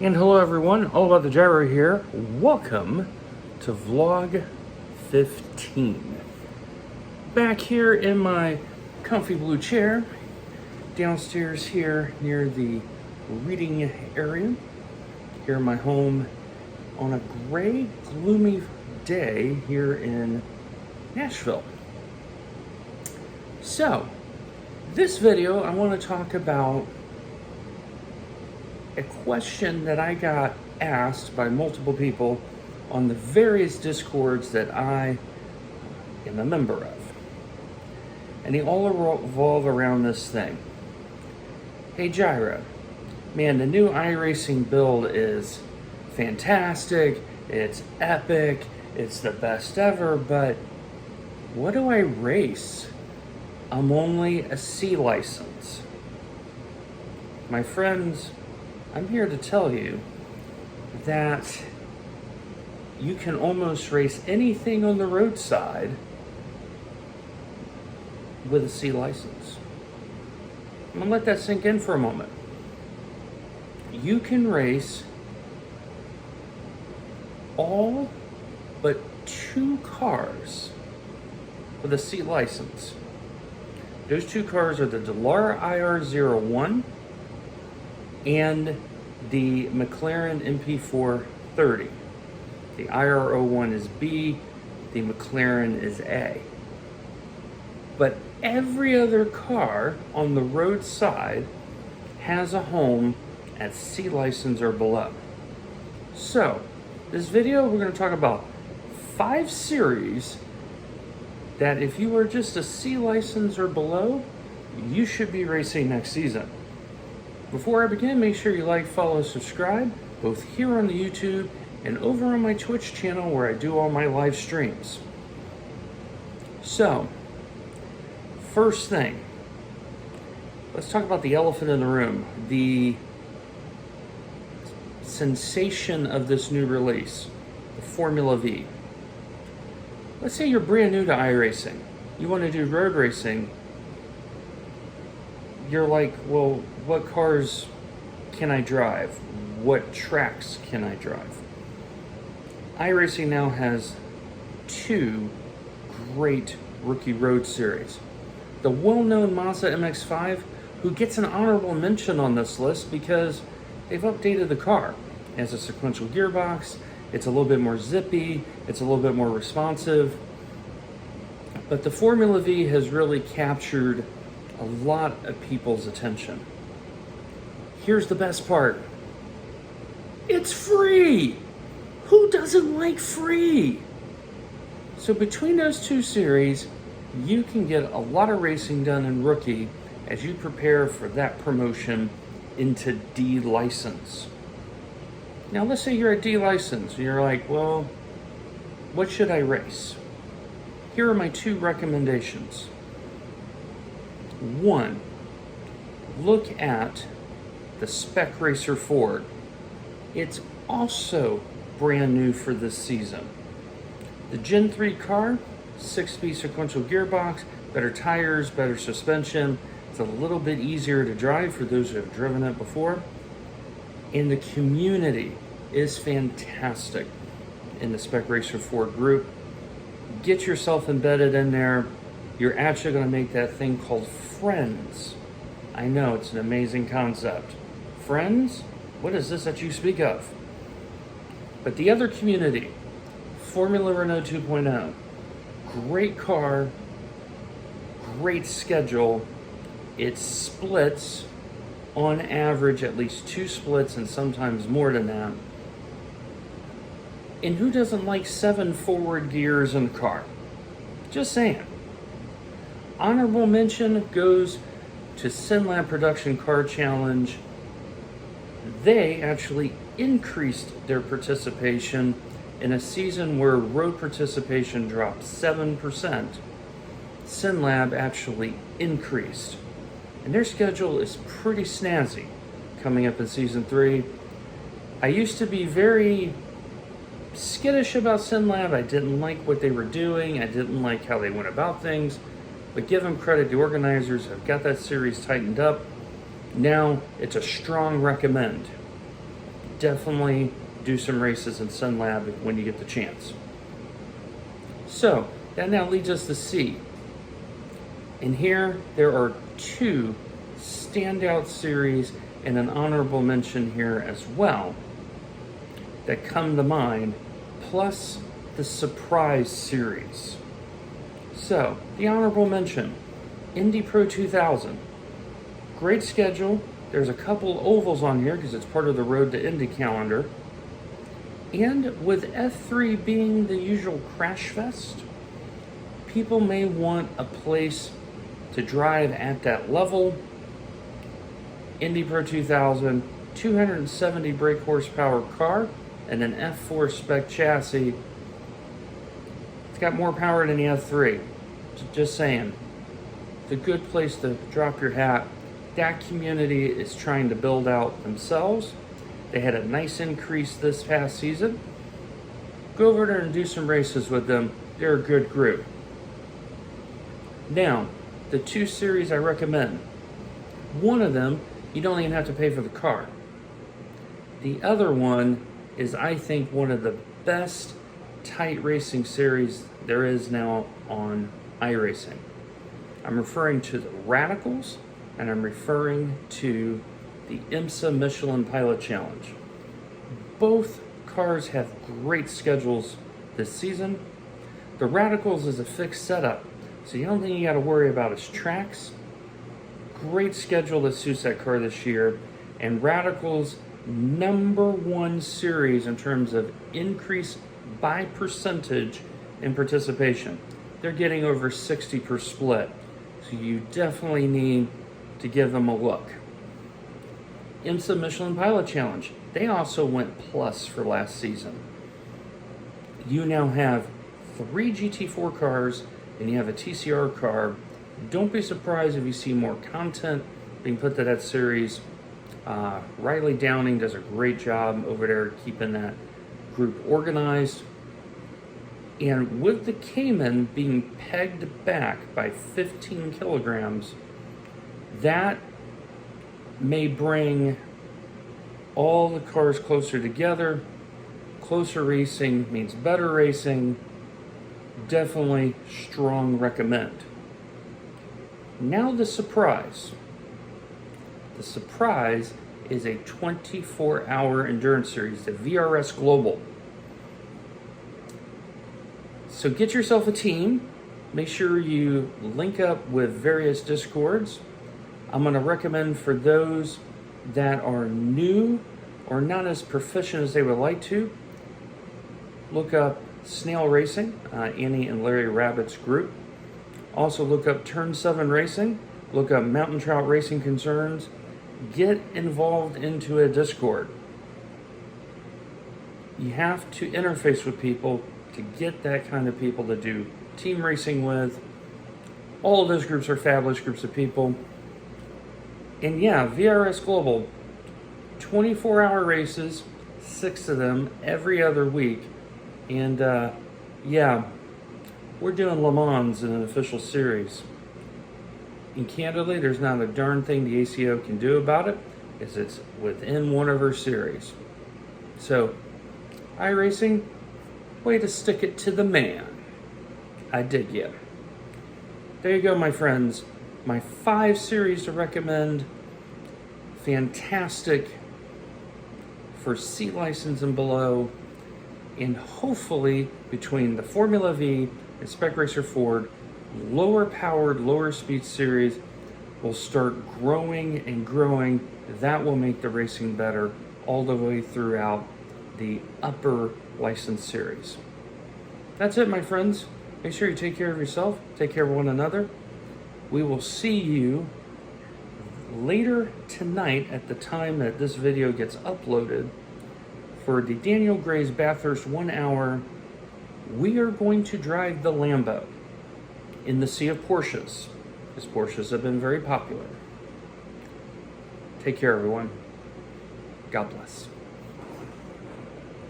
And hello everyone, all about the Gyro here. Welcome to vlog 15. Back here in my comfy blue chair, downstairs here near the reading area, here in my home on a gray, gloomy day here in Nashville. So, this video I want to talk about a question that I got asked by multiple people on the various discords that I am a member of. And they all revolve around this thing. Hey Gyro, man, the new iRacing build is fantastic, it's epic, it's the best ever, but what do I race? I'm only a C license. My friends, I'm here to tell you that you can almost race anything on the roadside with a C license. I'm gonna let that sink in for a moment. You can race all but 2 cars with a C license. Those 2 cars are the Dallara IR01 and the Michelin MP430. The IR01 is B, the McLaren is A. But every other car on the roadside has a home at C license or below. So, this video we're going to talk about 5 series that if you are just a C license or below, you should be racing next season. Before I begin, make sure you like, follow, subscribe, both here on the YouTube and over on my Twitch channel where I do all my live streams. So, first thing, let's talk about the elephant in the room, the sensation of this new release, the Formula V. Let's say you're brand new to iRacing. You want to do road racing. You're like, well, what cars can I drive? What tracks can I drive? iRacing now has 2 great rookie road series. The well-known Mazda MX-5, who gets an honorable mention on this list because they've updated the car. It has a sequential gearbox, it's a little bit more zippy, it's a little bit more responsive. But the Formula V has really captured a lot of people's attention. Here's the best part. It's free! Who doesn't like free? So between those 2 series, you can get a lot of racing done in rookie as you prepare for that promotion into D license. Now let's say you're a D license and you're like, well, what should I race? Here are my 2 recommendations. 1, look at the Spec Racer Ford. It's also brand new for this season. The Gen 3 car, 6-speed sequential gearbox, better tires, better suspension. It's a little bit easier to drive for those who have driven it before. And the community is fantastic in the Spec Racer Ford group. Get yourself embedded in there. You're actually going to make that thing called friends. I know, it's an amazing concept. Friends? What is this that you speak of? But the other community, Formula Renault 2.0, great car, great schedule. It splits on average at least 2 splits and sometimes more than that. And who doesn't like 7 forward gears in the car? Just saying. Honorable mention goes to SynLab Production Car Challenge. They actually increased their participation in a season where road participation dropped 7%. SynLab actually increased. And their schedule is pretty snazzy coming up in season 3. I used to be very skittish about SynLab. I didn't like what they were doing. I didn't like how they went about things. But give them credit, the organizers have got that series tightened up. Now it's a strong recommend. definitely do some races in Sun Lab when you get the chance. So that now leads us to C. And here there are two standout series and an honorable mention here as well that come to mind, plus the surprise series. So the honorable mention, Indy Pro 2000. Great schedule. There's a couple ovals on here because it's part of the Road to Indy calendar. And with F3 being the usual crash fest, people may want a place to drive at that level. Indy Pro 2000, 270 brake horsepower car and an F4 spec chassis. It's got more power than the F3. Just saying. It's a good place to drop your hat. That community is trying to build out themselves. They had a nice increase this past season. Go over there and do some races with them. They're a good group. Now, the two series I recommend. One of them, you don't even have to pay for the car. The other one is, I think, one of the best tight racing series there is now on iRacing. I'm referring to the Radicals, and I'm referring to the IMSA Michelin Pilot Challenge. Both cars have great schedules this season. The Radicals is a fixed setup, so the only thing you got to worry about is tracks. Great schedule that suits that car this year, and Radicals #1 series in terms of increase by percentage in participation. They're getting over 60 per split, so you definitely need to give them a look. IMSA Michelin Pilot Challenge, they also went plus for last season. You now have 3 GT4 cars and you have a TCR car. Don't be surprised if you see more content being put to that series. Riley Downing does a great job over there keeping that group organized. And with the Cayman being pegged back by 15 kilograms, that may bring all the cars closer together. Closer racing means better racing. Definitely strong recommend. Now the surprise. The surprise is a 24-hour endurance series, the VRS Global. So get yourself a team. Make sure you link up with various Discords. I'm going to recommend for those that are new or not as proficient as they would like to, look up Snail Racing, Annie and Larry Rabbit's group. Also look up Turn 7 Racing, look up Mountain Trout Racing Concerns. Get involved into a Discord. You have to interface with people to get that kind of people to do team racing with. All of those groups are fabulous groups of people. And yeah, VRS Global, 24-hour races, 6 of them every other week. And yeah, we're doing Le Mans in an official series. And candidly, there's not a darn thing the ACO can do about it, as it's within one of our series. So, iRacing, way to stick it to the man. I dig ya. There you go, my friends. My 5 series to recommend. Fantastic for C license and below. And hopefully, between the Formula V and Spec Racer Ford, lower powered, lower speed series will start growing and growing. That will make the racing better all the way throughout the upper license series. That's it, my friends. Make sure you take care of yourself, take care of one another. We will see you later tonight at the time that this video gets uploaded for the Daniel Gray's Bathurst 1 hour. We are going to drive the Lambo in the sea of Porsches, because Porsches have been very popular. Take care, everyone. God bless.